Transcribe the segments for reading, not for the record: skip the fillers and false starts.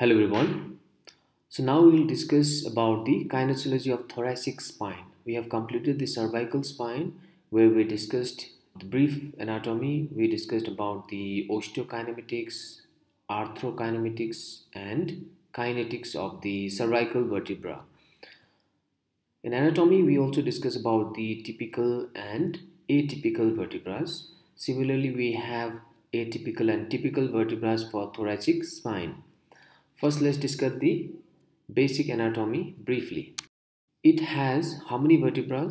Hello everyone. So now we will discuss about the kinesiology of thoracic spine. We have completed the cervical spine where we discussed the brief anatomy. We discussed about the osteokinematics, arthrokinematics and kinetics of the cervical vertebra. In anatomy, we also discuss about the typical and atypical vertebrae. Similarly, we have atypical and typical vertebrae for thoracic spine. First, let's discuss the basic anatomy briefly. It has how many vertebrae?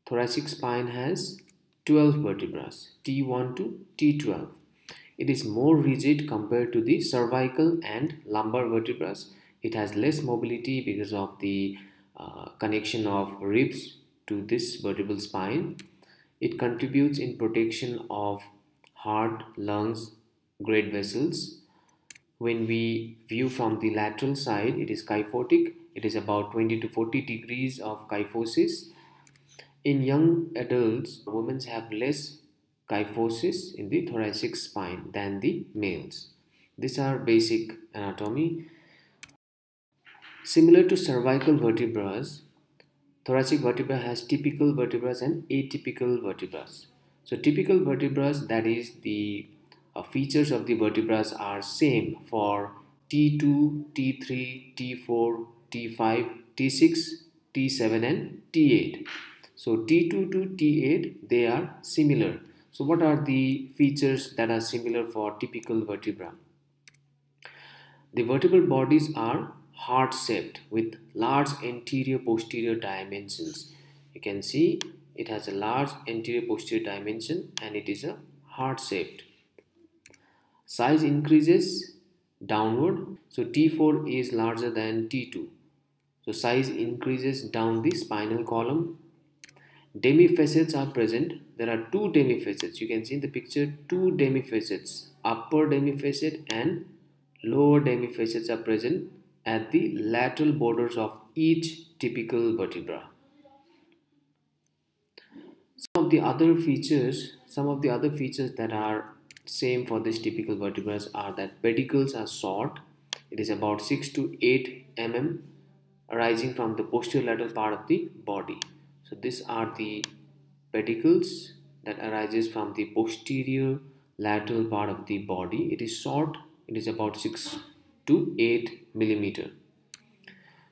Thoracic spine has 12 vertebrae, T1 to T12. It is more rigid compared to the cervical and lumbar vertebrae. It has less mobility because of the connection of ribs to this vertebral spine. It contributes in protection of heart, lungs, great vessels. When we view from the lateral side, it is kyphotic. It is about 20 to 40 degrees of kyphosis. In young adults, women have less kyphosis in the thoracic spine than the males. These are basic anatomy. Similar to cervical vertebrae, thoracic vertebra has typical vertebrae and atypical vertebrae. So typical vertebrae, that is the features of the vertebrae are same for T2, T3, T4, T5, T6, T7 and T8. So T2 to T8 they are similar. So what are the features that are similar for typical vertebra? The vertebral bodies are heart shaped with large anterior posterior dimensions. You can see it has a large anterior posterior dimension and it is a heart shaped. Size increases downward, so T4 is larger than T2. So size increases down the spinal column. Demifacets are present. There are two demifacets. You can see in the picture two demifacets. Upper demifacet and lower demifacets are present at the lateral borders of each typical vertebra. Some of the other features that are same for this typical vertebrae are that pedicles are short. It is about 6 to 8 mm arising from the posterior lateral part of the body. So these are the pedicles that arises from the posterior lateral part of the body. It is short. It is about 6 to 8 millimeter.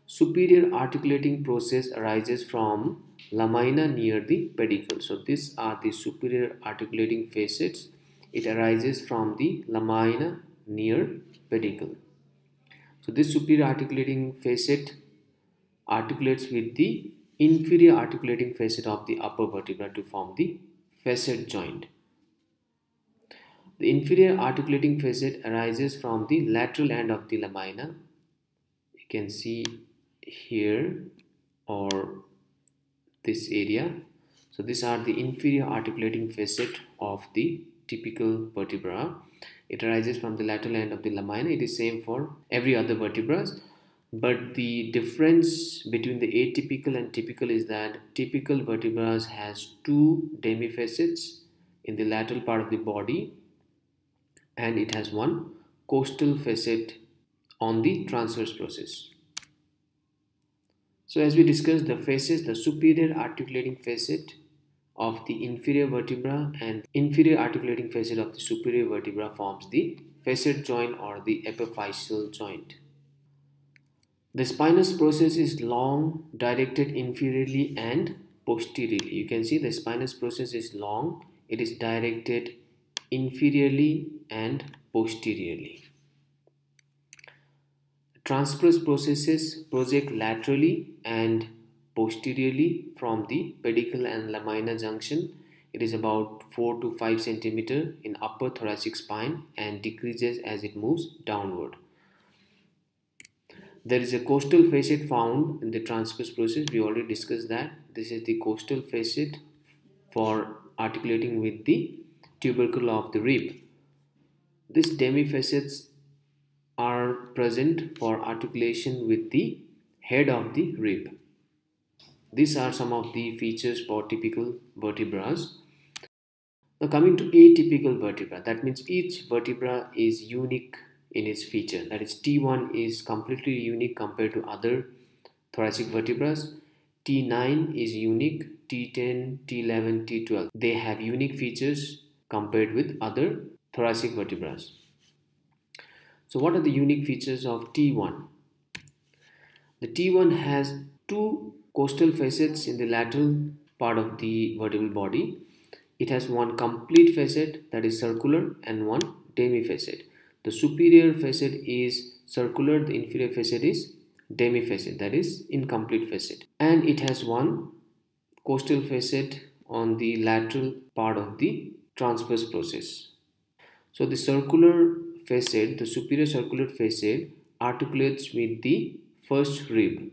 Superior articulating process arises from lamina near the pedicle. So these are the superior articulating facets. It arises from the lamina near pedicle. So this superior articulating facet articulates with the inferior articulating facet of the upper vertebra to form the facet joint. The inferior articulating facet arises from the lateral end of the lamina. You can see here or this area. So these are the inferior articulating facet of the typical vertebra. It arises from the lateral end of the lamina. It is same for every other vertebra, but the difference between the atypical and typical is that typical vertebra has two demifacets in the lateral part of the body and it has one costal facet on the transverse process. So as we discussed, the facets, the superior articulating facet of the inferior vertebra and inferior articulating facet of the superior vertebra forms the facet joint or the epiphyseal joint. The spinous process is long, directed inferiorly and posteriorly. You can see the spinous process is long, it is directed inferiorly and posteriorly. Transverse processes project laterally and posteriorly from the pedicle and lamina junction. It is about 4 to 5 centimeter in upper thoracic spine and decreases as it moves downward. There is a costal facet found in the transverse process. We already discussed that. This is the costal facet for articulating with the tubercle of the rib. These demifacets are present for articulation with the head of the rib. These are some of the features for typical vertebrae. Now coming to atypical vertebra, that means each vertebra is unique in its feature. That is, T1 is completely unique compared to other thoracic vertebrae. T9 is unique. T10, T11, T12, they have unique features compared with other thoracic vertebrae. So what are the unique features of T1? The T1 has two costal facets in the lateral part of the vertebral body. It has one complete facet, that is circular, and one demifacet. The superior facet is circular, the inferior facet is demifacet, that is incomplete facet. And it has one costal facet on the lateral part of the transverse process. So the circular facet, the superior circular facet, articulates with the first rib.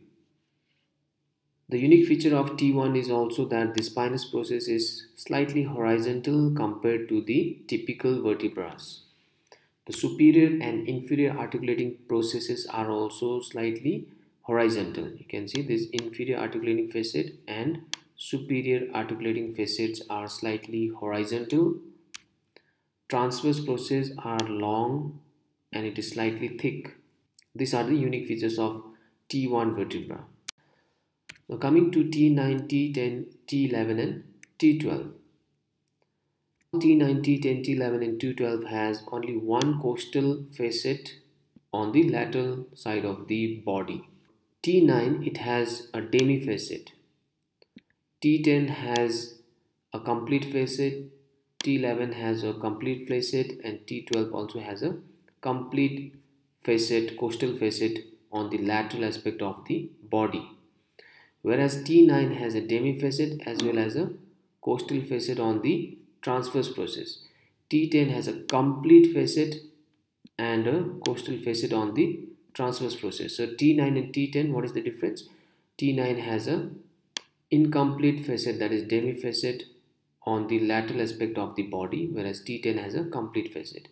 The unique feature of T1 is also that the spinous process is slightly horizontal compared to the typical vertebrae. The superior and inferior articulating processes are also slightly horizontal. You can see this inferior articulating facet and superior articulating facets are slightly horizontal. Transverse processes are long and it is slightly thick. These are the unique features of T1 vertebra. Now coming to T9, T10, T11 and T12. T9, T10, T11 and T12 has only one costal facet on the lateral side of the body. T9, it has a demifacet. T10 has a complete facet. T11 has a complete facet and T12 also has a complete facet, costal facet on the lateral aspect of the body. Whereas T9 has a demifacet as well as a costal facet on the transverse process. T10 has a complete facet and a costal facet on the transverse process. So T9 and T10, what is the difference? T9 has a incomplete facet, that is demifacet, on the lateral aspect of the body, whereas T10 has a complete facet.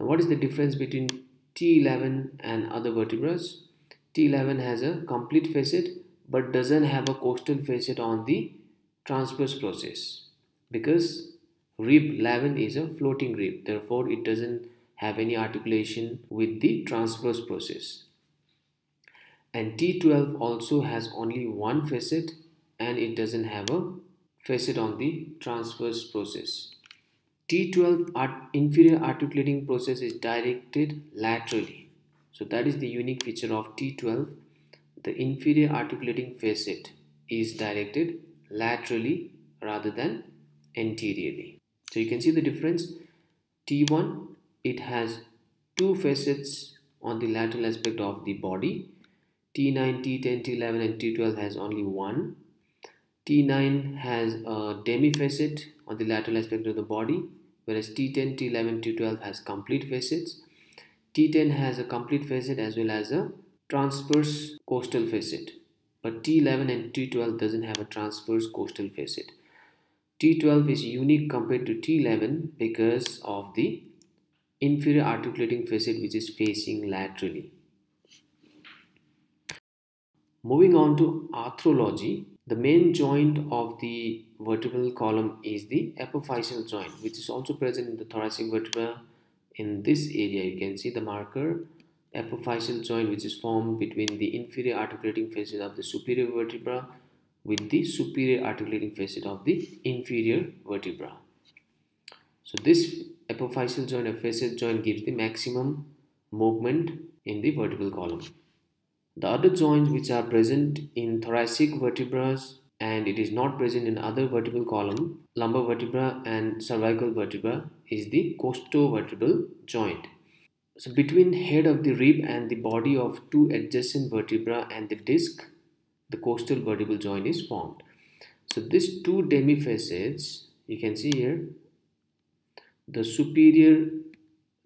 Now what is the difference between T11 and other vertebrae? T11 has a complete facet but doesn't have a costal facet on the transverse process because rib 11 is a floating rib, therefore it doesn't have any articulation with the transverse process. And T12 also has only one facet and it doesn't have a facet on the transverse process. T12 inferior articulating process is directed laterally. So that is the unique feature of T12. The inferior articulating facet is directed laterally rather than anteriorly. So you can see the difference. T1, it has two facets on the lateral aspect of the body. T9, T10, T11 and T12 has only one. T9 has a demifacet on the lateral aspect of the body, whereas T10, T11, T12 has complete facets. T10 has a complete facet as well as a transverse costal facet, but T11 and T12 doesn't have a transverse costal facet. T12 is unique compared to T11 because of the inferior articulating facet which is facing laterally. Moving on to arthrology, the main joint of the vertebral column is the epiphyseal joint, which is also present in the thoracic vertebra. In this area you can see the marker epiphyseal joint, which is formed between the inferior articulating facet of the superior vertebra with the superior articulating facet of the inferior vertebra. So this epiphyseal joint or facet joint gives the maximum movement in the vertebral column. The other joints which are present in thoracic vertebrae and it is not present in other vertebral column, lumbar vertebra and cervical vertebra, is the costovertebral joint. So between head of the rib and the body of two adjacent vertebra and the disc, the costal vertebral joint is formed. So these two demifacets, you can see here, the superior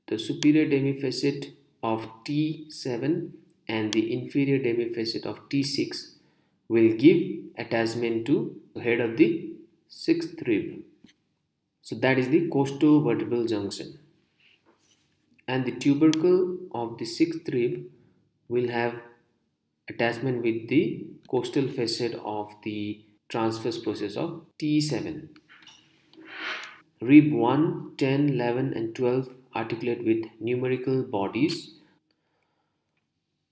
demifacet of T7 and the inferior demifacet of T6 will give attachment to the head of the sixth rib. So that is the costovertebral junction. And the tubercle of the sixth rib will have attachment with the costal facet of the transverse process of T7. Rib 1, 10, 11 and 12 articulate with numerical bodies.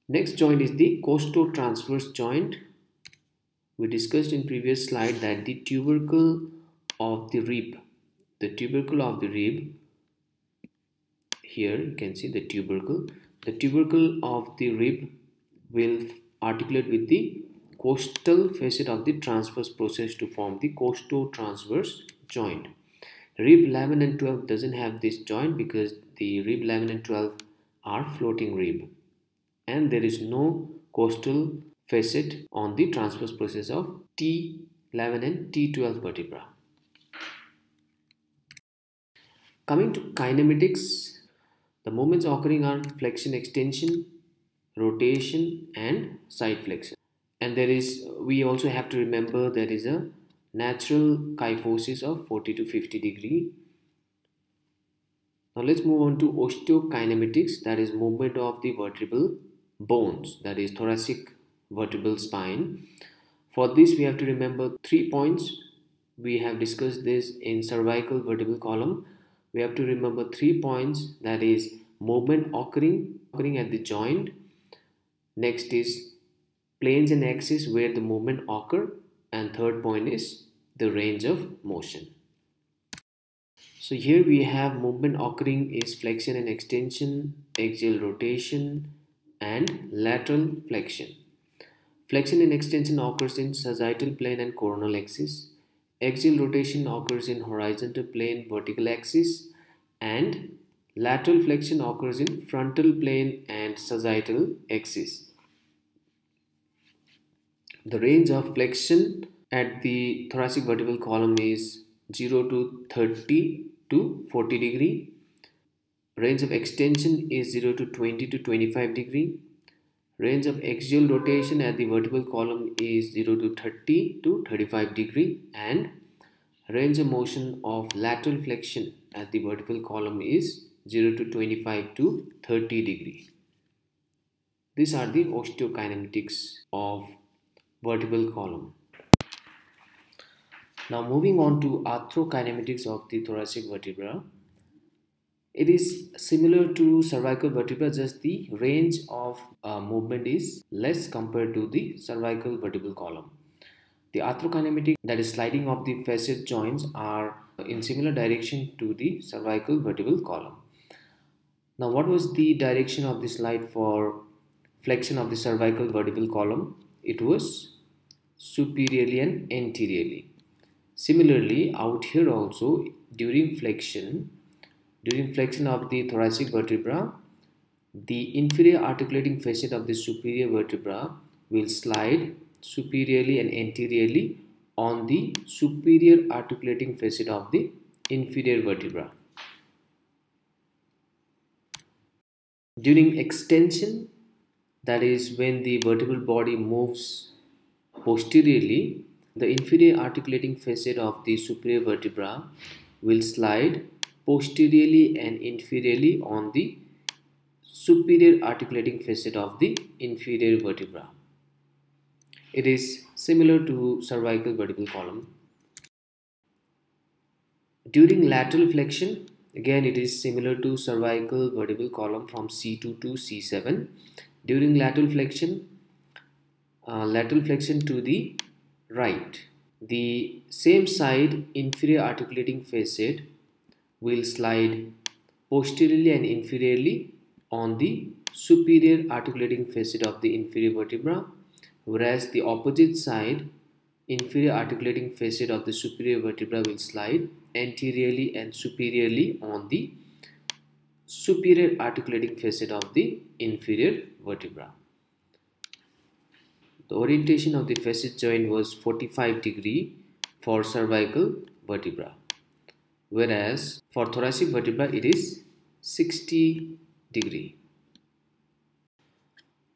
Next joint is the costotransverse joint. We discussed in previous slide that the tubercle of the rib, here you can see the tubercle of the rib will articulate with the costal facet of the transverse process to form the costotransverse joint. Rib 11 and 12 doesn't have this joint because the rib 11 and 12 are floating rib, and there is no costal facet on the transverse process of T11 and T12 vertebra. Coming to kinematics, the movements occurring are flexion extension, rotation and side flexion. And we also have to remember there is a natural kyphosis of 40 to 50 degree. Now let's move on to osteokinematics, that is movement of the vertebral bones, that is thoracic vertebral spine. For this we have to remember 3 points. We have discussed this in cervical vertebral column. We have to remember 3 points, that is movement occurring at the joint. Next is planes and axes where the movement occur, and third point is the range of motion. So here we have movement occurring is flexion and extension, axial rotation and lateral flexion. Flexion and extension occurs in sagittal plane and coronal axis. Axial rotation occurs in horizontal plane, vertical axis, and lateral flexion occurs in frontal plane and sagittal axis. The range of flexion at the thoracic vertebral column is 0 to 30 to 40 degree. Range of extension is 0 to 20 to 25 degree. Range of axial rotation at the vertebral column is 0 to 30 to 35 degree, and range of motion of lateral flexion at the vertebral column is 0 to 25 to 30 degree. These are the osteokinematics of vertebral column. Now moving on to arthrokinematics of the thoracic vertebra. It is similar to cervical vertebra, just the range of movement is less compared to the cervical vertebral column. The arthrokinematic, that is sliding of the facet joints, are in similar direction to the cervical vertebral column. Now what was the direction of the slide for flexion of the cervical vertebral column? It was superiorly and anteriorly. Similarly, out here also during flexion of the thoracic vertebra, the inferior articulating facet of the superior vertebra will slide superiorly and anteriorly on the superior articulating facet of the inferior vertebra. During extension, that is when the vertebral body moves posteriorly, the inferior articulating facet of the superior vertebra will slide posteriorly and inferiorly on the superior articulating facet of the inferior vertebra. It is similar to cervical vertebral column. During lateral flexion, again it is similar to cervical vertebral column from C2 to C7. During lateral flexion to the right, the same side inferior articulating facet will slide posteriorly and inferiorly on the superior articulating facet of the inferior vertebra, whereas the opposite side inferior articulating facet of the superior vertebra will slide anteriorly and superiorly on the superior articulating facet of the inferior vertebra. The orientation of the facet joint was 45 degree for cervical vertebra, whereas for thoracic vertebra it is 60 degree.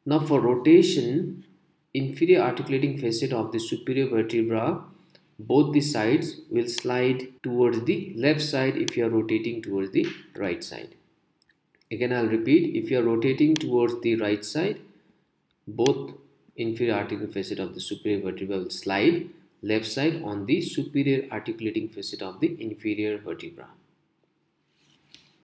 Now for rotation, inferior articulating facet of the superior vertebra, both the sides will slide towards the left side if you are rotating towards the right side. Again I'll repeat, if you are rotating towards the right side, both inferior articulating facet of the superior vertebra will slide left side on the superior articulating facet of the inferior vertebra.